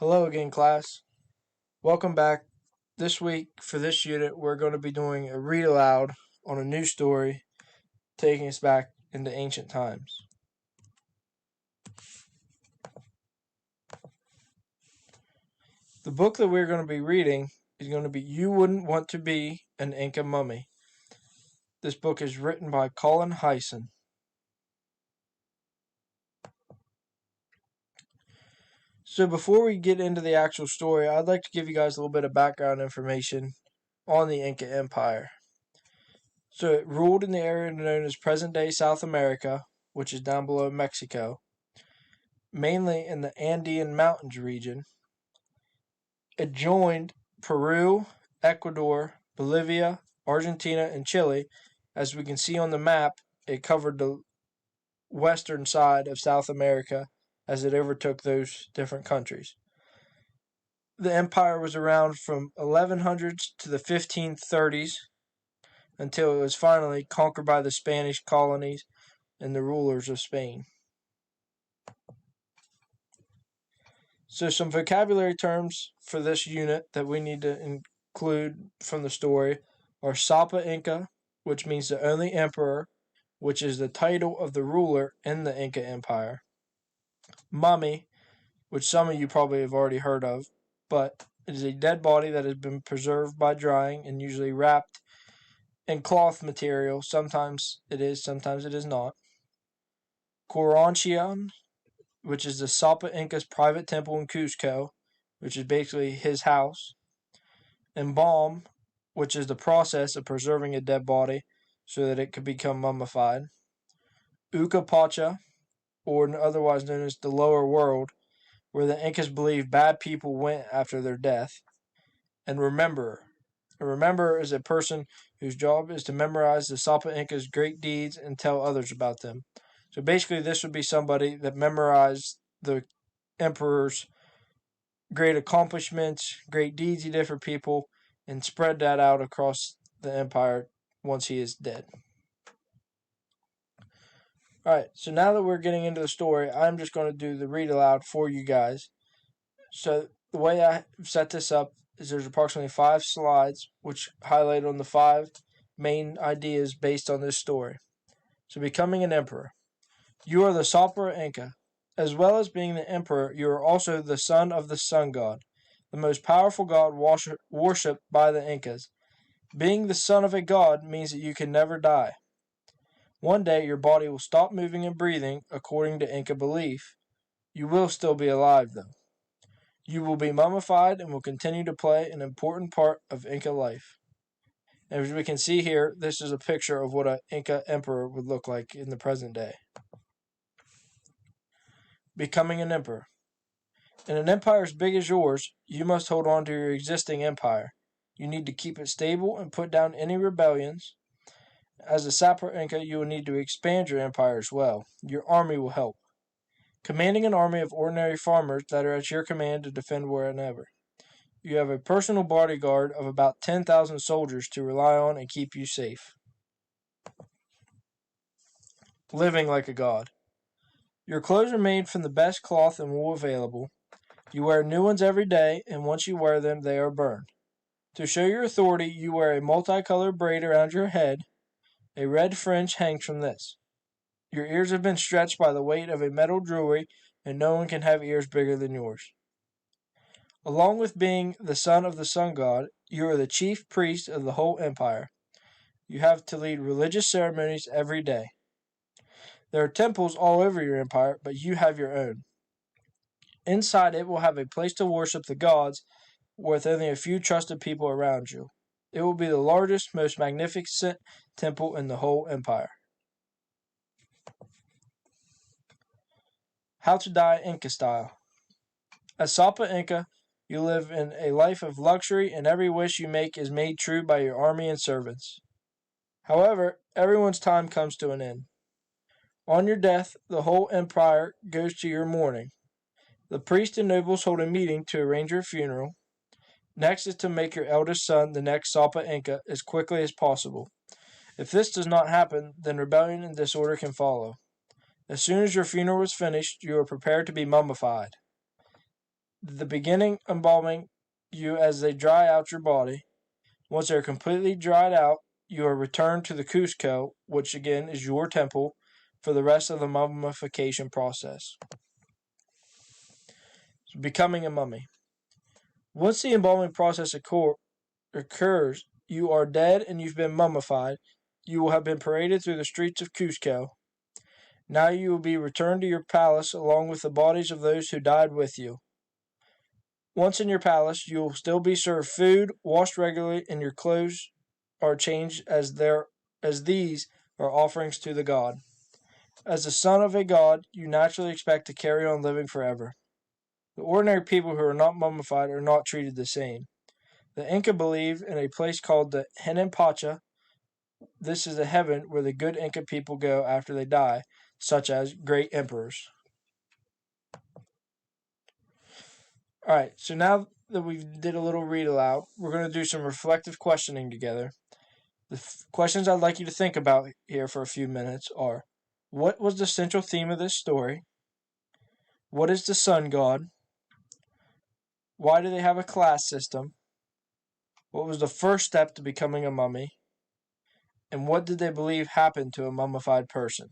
Hello again, class. Welcome back. This week, for this unit, we're going to be doing a read aloud on a new story, taking us back into ancient times. The book that we're going to be reading is going to be You Wouldn't Want to Be an Inca Mummy. This book is written by Colin Hyson. So before we get into the actual story, I'd like to give you guys a little bit of background information on the Inca Empire. So it ruled in the area known as present-day South America, which is down below Mexico, mainly in the Andean Mountains region. It joined Peru, Ecuador, Bolivia, Argentina, and Chile. As we can see on the map, it covered the western side of South America as it overtook those different countries. The empire was around from 1100s to the 1530s until it was finally conquered by the Spanish colonies and the rulers of Spain. So some vocabulary terms for this unit that we need to include from the story are Sapa Inca, which means the only emperor, which is the title of the ruler in the Inca Empire. Mummy, which some of you probably have already heard of, but it is a dead body that has been preserved by drying and usually wrapped in cloth material. Sometimes it is, sometimes it is not. Coronación, which is the Sapa Inca's private temple in Cusco, which is basically his house. Embalm, which is the process of preserving a dead body so that it could become mummified. Ucapacha, or otherwise known as the lower world, where the Incas believed bad people went after their death. And rememberer. A rememberer is a person whose job is to memorize the Sapa Inca's great deeds and tell others about them. So basically, this would be somebody that memorized the emperor's great accomplishments, great deeds he did for people, and spread that out across the empire once he is dead. Alright, so now that we're getting into the story, I'm just going to do the read aloud for you guys. So the way I set this up is there's approximately 5 slides which highlight on the 5 main ideas based on this story. So becoming an emperor. You are the Sapa Inca. As well as being the emperor, you are also the son of the sun god, the most powerful god worshipped by the Incas. Being the son of a god means that you can never die. One day your body will stop moving and breathing according to Inca belief. You will still be alive though. You will be mummified and will continue to play an important part of Inca life. And as we can see here, this is a picture of what an Inca emperor would look like in the present day. Becoming an emperor. In an empire as big as yours, you must hold on to your existing empire. You need to keep it stable and put down any rebellions. As a Sapa Inca, you will need to expand your empire as well. Your army will help. Commanding an army of ordinary farmers that are at your command to defend wherever. You have a personal bodyguard of about 10,000 soldiers to rely on and keep you safe. Living like a god. Your clothes are made from the best cloth and wool available. You wear new ones every day, and once you wear them, they are burned. To show your authority, you wear a multicolored braid around your head. A red fringe hangs from this. Your ears have been stretched by the weight of a metal jewelry, and no one can have ears bigger than yours. Along with being the son of the sun god, you are the chief priest of the whole empire. You have to lead religious ceremonies every day. There are temples all over your empire, but you have your own. Inside it will have a place to worship the gods with only a few trusted people around you. It will be the largest, most magnificent temple in the whole empire. How to die Inca style. As Sapa Inca, you live in a life of luxury, and every wish you make is made true by your army and servants. However, everyone's time comes to an end. On your death, the whole empire goes to your mourning. The priests and nobles hold a meeting to arrange your funeral. Next is to make your eldest son the next Sapa Inca as quickly as possible. If this does not happen, then rebellion and disorder can follow. As soon as your funeral is finished, you are prepared to be mummified. the beginning embalming you as they dry out your body. Once they are completely dried out, you are returned to the Cusco, which again is your temple, for the rest of the mummification process. So becoming a mummy. Once the embalming process occurs, you are dead and you've been mummified. You will have been paraded through the streets of Cusco. Now you will be returned to your palace along with the bodies of those who died with you. Once in your palace, you will still be served food, washed regularly, and your clothes are changed as these are offerings to the god. As the son of a god, you naturally expect to carry on living forever. The ordinary people who are not mummified are not treated the same. The Inca believe in a place called the Pacha. This is the heaven where the good Inca people go after they die, such as great emperors. Alright, so now that we did a little read aloud, we're going to do some reflective questioning together. The questions I'd like you to think about here for a few minutes are: what was the central theme of this story? What is the sun god? Why do they have a class system? What was the first step to becoming a mummy? And what did they believe happened to a mummified person?